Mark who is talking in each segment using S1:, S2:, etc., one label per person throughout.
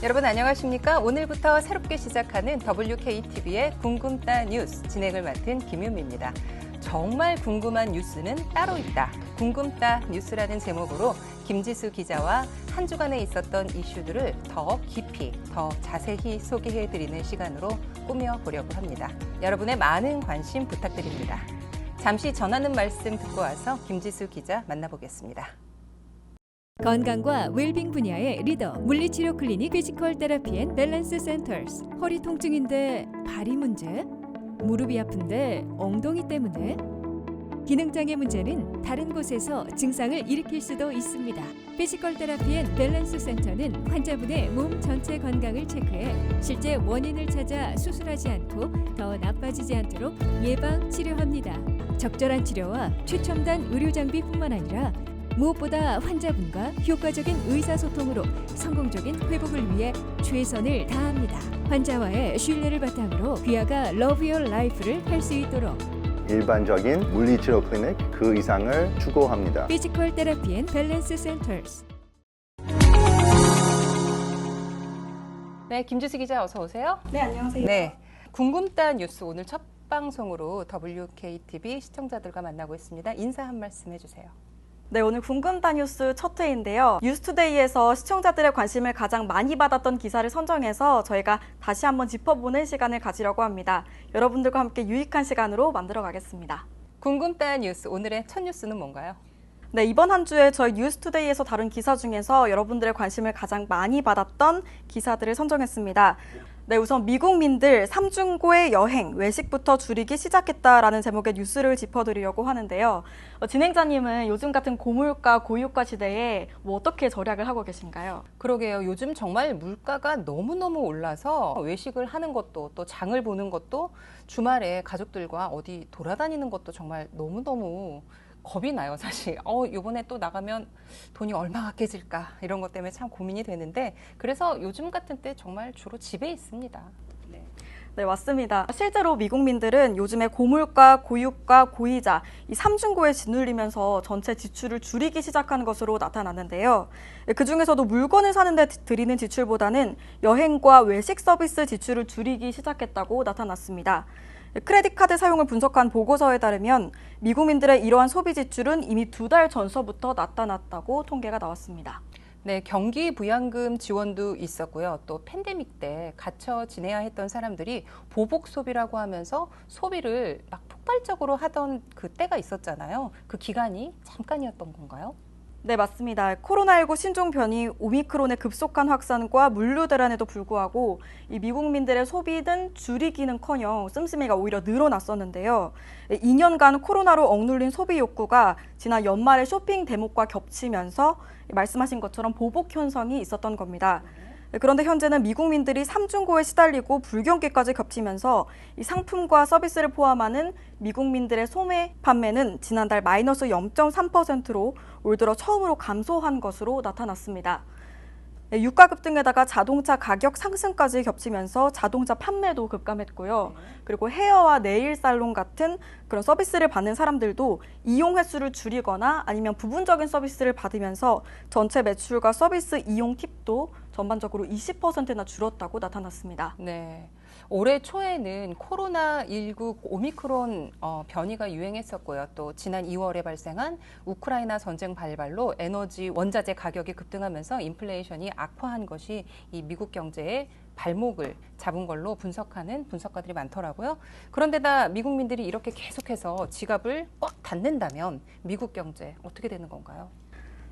S1: 여러분 안녕하십니까? 오늘부터 새롭게 시작하는 WKTV의 궁금따 뉴스 진행을 맡은 김윤미입니다. 정말 궁금한 뉴스는 따로 있다. 궁금따 뉴스라는 제목으로 김지수 기자와 한 주간에 있었던 이슈들을 더 깊이, 더 자세히 소개해드리는 시간으로 꾸며보려고 합니다. 여러분의 많은 관심 부탁드립니다. 잠시 전하는 말씀 듣고 와서 김지수 기자 만나보겠습니다.
S2: 건강과 웰빙 분야의 리더 물리치료 클리닉 피지컬 테라피 앤 밸런스 센터스. 허리 통증인데 발이 문제? 무릎이 아픈데 엉덩이 때문에? 기능장애 문제는 다른 곳에서 증상을 일으킬 수도 있습니다. 피지컬 테라피 앤 밸런스 센터는 환자분의 몸 전체 건강을 체크해 실제 원인을 찾아 수술하지 않고 더 나빠지지 않도록 예방 치료합니다. 적절한 치료와 최첨단 의료 장비뿐만 아니라 무엇보다 환자분과 효과적인 의사소통으로 성공적인 회복을 위해 최선을 다합니다. 환자와의 신뢰를 바탕으로 귀하가 Love Your Life를 할 수 있도록
S3: 일반적인 물리치료 클리닉 그 이상을 추구합니다.
S2: 피지컬 테라피 앤 밸런스 센터스.
S1: 네, 김지수 기자 어서 오세요.
S4: 네, 안녕하세요.
S1: 네, 궁금따 뉴스 오늘 첫 방송으로 WKTV 시청자들과 만나고 있습니다. 인사 한 말씀 해주세요.
S4: 네, 오늘 궁금따 뉴스 첫 회인데요. 뉴스투데이에서 시청자들의 관심을 가장 많이 받았던 기사를 선정해서 저희가 다시 한번 짚어보는 시간을 가지려고 합니다. 여러분들과 함께 유익한 시간으로 만들어 가겠습니다.
S1: 궁금따 뉴스 오늘의 첫 뉴스는 뭔가요?
S4: 네, 이번 한 주에 저희 뉴스투데이에서 다룬 기사 중에서 여러분들의 관심을 가장 많이 받았던 기사들을 선정했습니다. 네, 우선 미국민들 삼중고의 여행, 외식부터 줄이기 시작했다라는 제목의 뉴스를 짚어드리려고 하는데요. 진행자님은 요즘 같은 고물가, 고유가 시대에 어떻게 절약을 하고 계신가요?
S1: 그러게요. 요즘 정말 물가가 너무너무 올라서 외식을 하는 것도 또 장을 보는 것도 주말에 가족들과 어디 돌아다니는 것도 정말 너무너무 겁이 나요, 사실. 요번에 또 나가면 돈이 얼마가 깨질까 이런 것 때문에 참 고민이 되는데 그래서 요즘 같은 때 정말 주로 집에 있습니다.
S4: 네, 맞습니다. 실제로 미국민들은 요즘에 고물가, 고유가, 고이자 이 삼중고에 짓눌리면서 전체 지출을 줄이기 시작한 것으로 나타났는데요. 그중에서도 물건을 사는 데 들이는 지출보다는 여행과 외식 서비스 지출을 줄이기 시작했다고 나타났습니다. 크레딧 카드 사용을 분석한 보고서에 따르면 미국민들의 이러한 소비 지출은 이미 2달 전서부터 나타났다고 통계가 나왔습니다.
S1: 네, 경기 부양금 지원도 있었고요. 또 팬데믹 때 갇혀 지내야 했던 사람들이 보복 소비라고 하면서 소비를 막 폭발적으로 하던 그 때가 있었잖아요. 그 기간이 잠깐이었던 건가요?
S4: 네, 맞습니다. 코로나19 신종 변이 오미크론의 급속한 확산과 물류대란에도 불구하고 이 미국민들의 소비는 줄이기는커녕 씀씀이가 오히려 늘어났었는데요. 2년간 코로나로 억눌린 소비 욕구가 지난 연말에 쇼핑 대목과 겹치면서 말씀하신 것처럼 보복 현상이 있었던 겁니다. 그런데 현재는 미국민들이 삼중고에 시달리고 불경기까지 겹치면서 이 상품과 서비스를 포함하는 미국민들의 소매 판매는 지난달 마이너스 0.3%로 올 들어 처음으로 감소한 것으로 나타났습니다. 유가 급등에다가 자동차 가격 상승까지 겹치면서 자동차 판매도 급감했고요. 그리고 헤어와 네일 살롱 같은 그런 서비스를 받는 사람들도 이용 횟수를 줄이거나 아니면 부분적인 서비스를 받으면서 전체 매출과 서비스 이용 팁도 전반적으로 20%나 줄었다고 나타났습니다.
S1: 네. 올해 초에는 코로나19 오미크론 변이가 유행했었고요. 또 지난 2월에 발생한 우크라이나 전쟁 발발로 에너지 원자재 가격이 급등하면서 인플레이션이 악화한 것이 이 미국 경제의 발목을 잡은 걸로 분석하는 분석가들이 많더라고요. 그런데다 미국민들이 이렇게 계속해서 지갑을 꽉 닫는다면 미국 경제 어떻게 되는 건가요?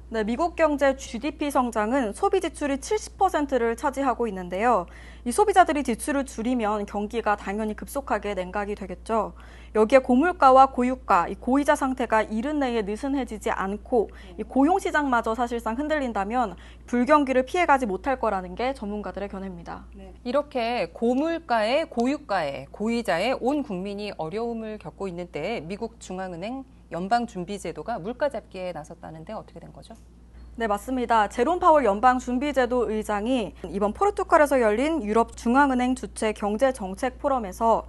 S4: 네, 미국 경제 GDP 성장은 소비 지출이 70%를 차지하고 있는데요. 이 소비자들이 지출을 줄이면 경기가 당연히 급속하게 냉각이 되겠죠. 여기에 고물가와 고유가, 이 고이자 상태가 이른 내에 느슨해지지 않고 이 고용 시장마저 사실상 흔들린다면 불경기를 피해가지 못할 거라는 게 전문가들의 견해입니다.
S1: 이렇게 고물가에 고유가에 고이자에 온 국민이 어려움을 겪고 있는 때에 미국 중앙은행 연방준비제도가 물가 잡기에 나섰다는데 어떻게 된 거죠?
S4: 네, 맞습니다. 제롬 파월 연방준비제도 의장이 이번 포르투갈에서 열린 유럽 중앙은행 주최 경제정책 포럼에서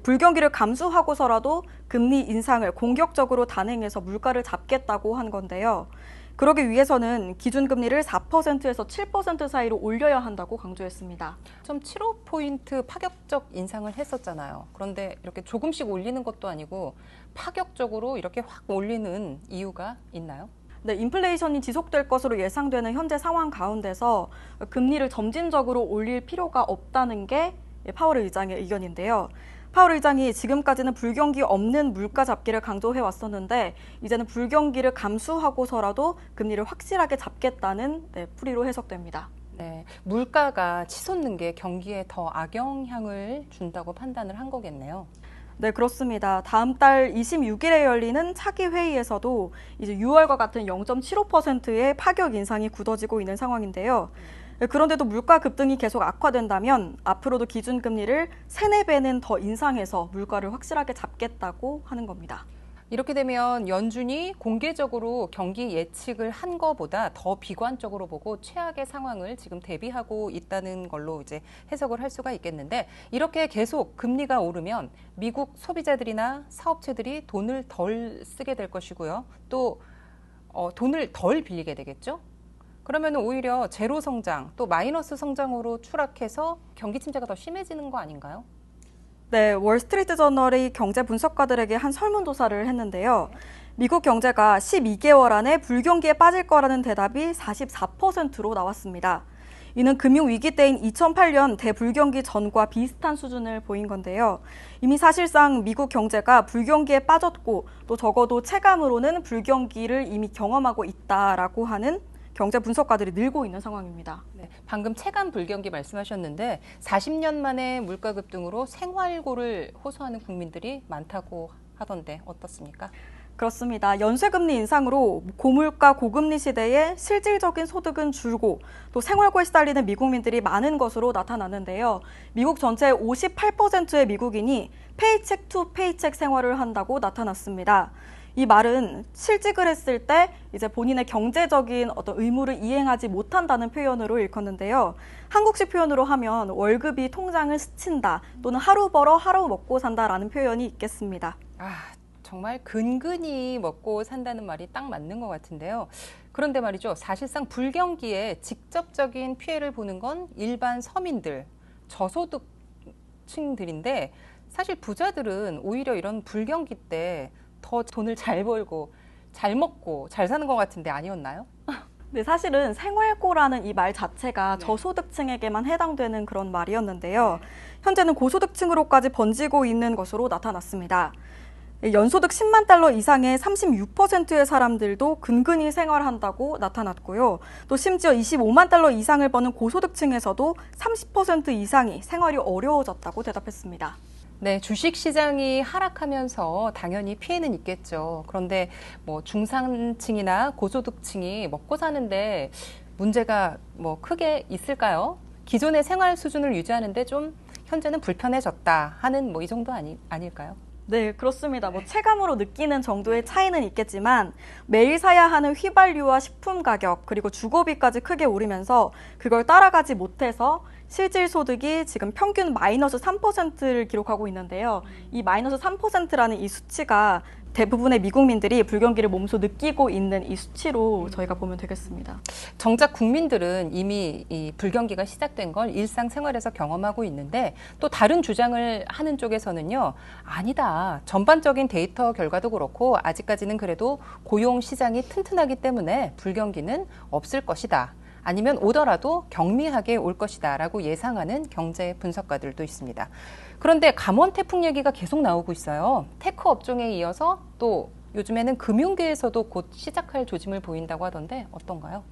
S4: 불경기를 감수하고서라도 금리 인상을 공격적으로 단행해서 물가를 잡겠다고 한 건데요. 그러기 위해서는 기준금리를 4%에서 7% 사이로 올려야 한다고 강조했습니다.
S1: 0.75포인트 파격적 인상을 했었잖아요. 그런데 이렇게 조금씩 올리는 것도 아니고 파격적으로 이렇게 확 올리는 이유가 있나요?
S4: 네, 인플레이션이 지속될 것으로 예상되는 현재 상황 가운데서 금리를 점진적으로 올릴 필요가 없다는 게 파월 의장의 의견인데요. 파월 의장이 지금까지는 불경기 없는 물가 잡기를 강조해 왔었는데 이제는 불경기를 감수하고서라도 금리를 확실하게 잡겠다는 풀이로 해석됩니다.
S1: 네, 물가가 치솟는 게 경기에 더 악영향을 준다고 판단을 한 거겠네요.
S4: 네, 그렇습니다. 다음 달 26일에 열리는 차기 회의에서도 이제 6월과 같은 0.75%의 파격 인상이 굳어지고 있는 상황인데요. 그런데도 물가 급등이 계속 악화된다면 앞으로도 기준금리를 3, 4배는 더 인상해서 물가를 확실하게 잡겠다고 하는 겁니다.
S1: 이렇게 되면 연준이 공개적으로 경기 예측을 한 것보다 더 비관적으로 보고 최악의 상황을 지금 대비하고 있다는 걸로 이제 해석을 할 수가 있겠는데 이렇게 계속 금리가 오르면 미국 소비자들이나 사업체들이 돈을 덜 쓰게 될 것이고요. 또 돈을 덜 빌리게 되겠죠. 그러면 오히려 제로 성장 또 마이너스 성장으로 추락해서 경기 침체가 더 심해지는 거 아닌가요?
S4: 네, 월스트리트 저널이 경제 분석가들에게 한 설문조사를 했는데요. 미국 경제가 12개월 안에 불경기에 빠질 거라는 대답이 44%로 나왔습니다. 이는 금융위기 때인 2008년 대불경기 전과 비슷한 수준을 보인 건데요. 이미 사실상 미국 경제가 불경기에 빠졌고 또 적어도 체감으로는 불경기를 이미 경험하고 있다라고 하는 경제 분석가들이 늘고 있는 상황입니다.
S1: 네, 방금 체감 불경기 말씀하셨는데 40년 만에 물가 급등으로 생활고를 호소하는 국민들이 많다고 하던데 어떻습니까?
S4: 그렇습니다. 연쇄금리 인상으로 고물가 고금리 시대에 실질적인 소득은 줄고 또 생활고에 시달리는 미국민들이 많은 것으로 나타났는데요. 미국 전체의 58%의 미국인이 페이첵 투 페이첵 생활을 한다고 나타났습니다. 이 말은 실직을 했을 때 이제 본인의 경제적인 어떤 의무를 이행하지 못한다는 표현으로 일컫는데요. 한국식 표현으로 하면 월급이 통장을 스친다 또는 하루 벌어 하루 먹고 산다라는 표현이 있겠습니다.
S1: 정말 근근히 먹고 산다는 말이 딱 맞는 것 같은데요. 그런데 말이죠. 사실상 불경기에 직접적인 피해를 보는 건 일반 서민들, 저소득층들인데 사실 부자들은 오히려 이런 불경기 때 더 돈을 잘 벌고 잘 먹고 잘 사는 것 같은데 아니었나요?
S4: 네, 사실은 생활고라는 이 말 자체가 저소득층에게만 해당되는 그런 말이었는데요. 현재는 고소득층으로까지 번지고 있는 것으로 나타났습니다. 연소득 10만 달러 이상의 36%의 사람들도 근근히 생활한다고 나타났고요. 또 심지어 25만 달러 이상을 버는 고소득층에서도 30% 이상이 생활이 어려워졌다고 대답했습니다.
S1: 네, 주식 시장이 하락하면서 당연히 피해는 있겠죠. 그런데 뭐 중산층이나 고소득층이 먹고 사는데 문제가 뭐 크게 있을까요? 기존의 생활 수준을 유지하는데 좀 현재는 불편해졌다 하는 뭐 이 정도 아닐까요?
S4: 네, 그렇습니다. 뭐 체감으로 느끼는 정도의 차이는 있겠지만 매일 사야 하는 휘발유와 식품 가격 그리고 주거비까지 크게 오르면서 그걸 따라가지 못해서 실질 소득이 지금 평균 마이너스 3%를 기록하고 있는데요. 이 마이너스 3%라는 이 수치가 대부분의 미국민들이 불경기를 몸소 느끼고 있는 이 수치로 저희가 보면 되겠습니다.
S1: 정작 국민들은 이미 이 불경기가 시작된 걸 일상생활에서 경험하고 있는데 또 다른 주장을 하는 쪽에서는요. 아니다. 전반적인 데이터 결과도 그렇고 아직까지는 그래도 고용 시장이 튼튼하기 때문에 불경기는 없을 것이다. 아니면 오더라도 경미하게 올 것이다 라고 예상하는 경제 분석가들도 있습니다. 그런데 감원 태풍 얘기가 계속 나오고 있어요. 테크 업종에 이어서 또 요즘에는 금융계에서도 곧 시작할 조짐을 보인다고 하던데 어떤가요?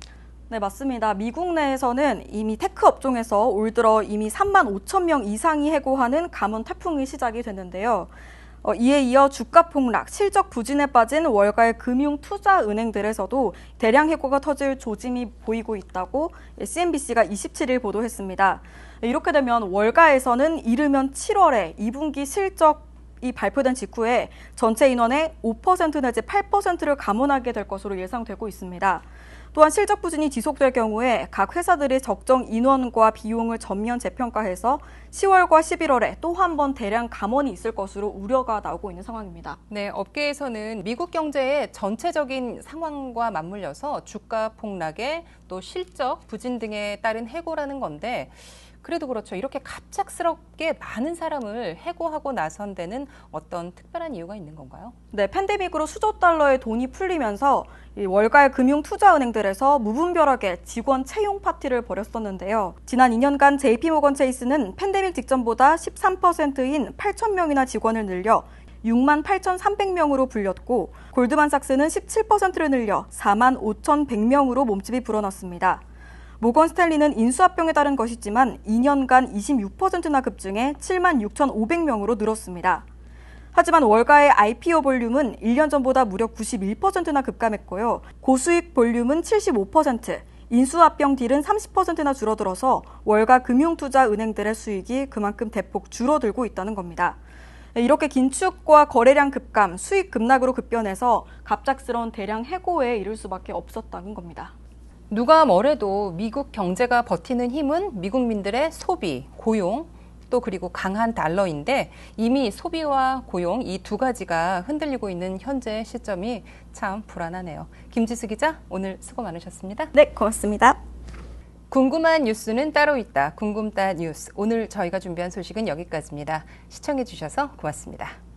S4: 네, 맞습니다. 미국 내에서는 이미 테크 업종에서 올 들어 이미 3만 5천 명 이상이 해고하는 감원 태풍이 시작이 됐는데요. 이에 이어 주가 폭락, 실적 부진에 빠진 월가의 금융 투자 은행들에서도 대량 해고가 터질 조짐이 보이고 있다고 CNBC가 27일 보도했습니다. 이렇게 되면 월가에서는 이르면 7월에 2분기 실적이 발표된 직후에 전체 인원의 5% 내지 8%를 감원하게 될 것으로 예상되고 있습니다. 또한 실적 부진이 지속될 경우에 각 회사들이 적정 인원과 비용을 전면 재평가해서 10월과 11월에 또 한 번 대량 감원이 있을 것으로 우려가 나오고 있는 상황입니다.
S1: 네, 업계에서는 미국 경제의 전체적인 상황과 맞물려서 주가 폭락에 또 실적 부진 등에 따른 해고라는 건데 그래도 그렇죠. 이렇게 갑작스럽게 많은 사람을 해고하고 나선 데는 어떤 특별한 이유가 있는 건가요?
S4: 네, 팬데믹으로 수조 달러의 돈이 풀리면서 이 월가의 금융투자은행들에서 무분별하게 직원 채용 파티를 벌였었는데요. 지난 2년간 JP모건 체이스는 팬데믹 직전보다 13%인 8,000명이나 직원을 늘려 68,300명으로 불렸고 골드만삭스는 17%를 늘려 45,100명으로 몸집이 불어났습니다. 모건 스탠리는 인수합병에 따른 것이지만 2년간 26%나 급증해 76,500명으로 늘었습니다. 하지만 월가의 IPO 볼륨은 1년 전보다 무려 91%나 급감했고요. 고수익 볼륨은 75%, 인수합병 딜은 30%나 줄어들어서 월가 금융투자은행들의 수익이 그만큼 대폭 줄어들고 있다는 겁니다. 이렇게 긴축과 거래량 급감, 수익 급락으로 급변해서 갑작스러운 대량 해고에 이를 수밖에 없었다는 겁니다.
S1: 누가 뭐래도 미국 경제가 버티는 힘은 미국민들의 소비, 고용, 또 그리고 강한 달러인데 이미 소비와 고용 이 두 가지가 흔들리고 있는 현재 시점이 참 불안하네요. 김지수 기자, 오늘 수고 많으셨습니다.
S4: 네, 고맙습니다.
S1: 궁금한 뉴스는 따로 있다. 궁금따 뉴스. 오늘 저희가 준비한 소식은 여기까지입니다. 시청해 주셔서 고맙습니다.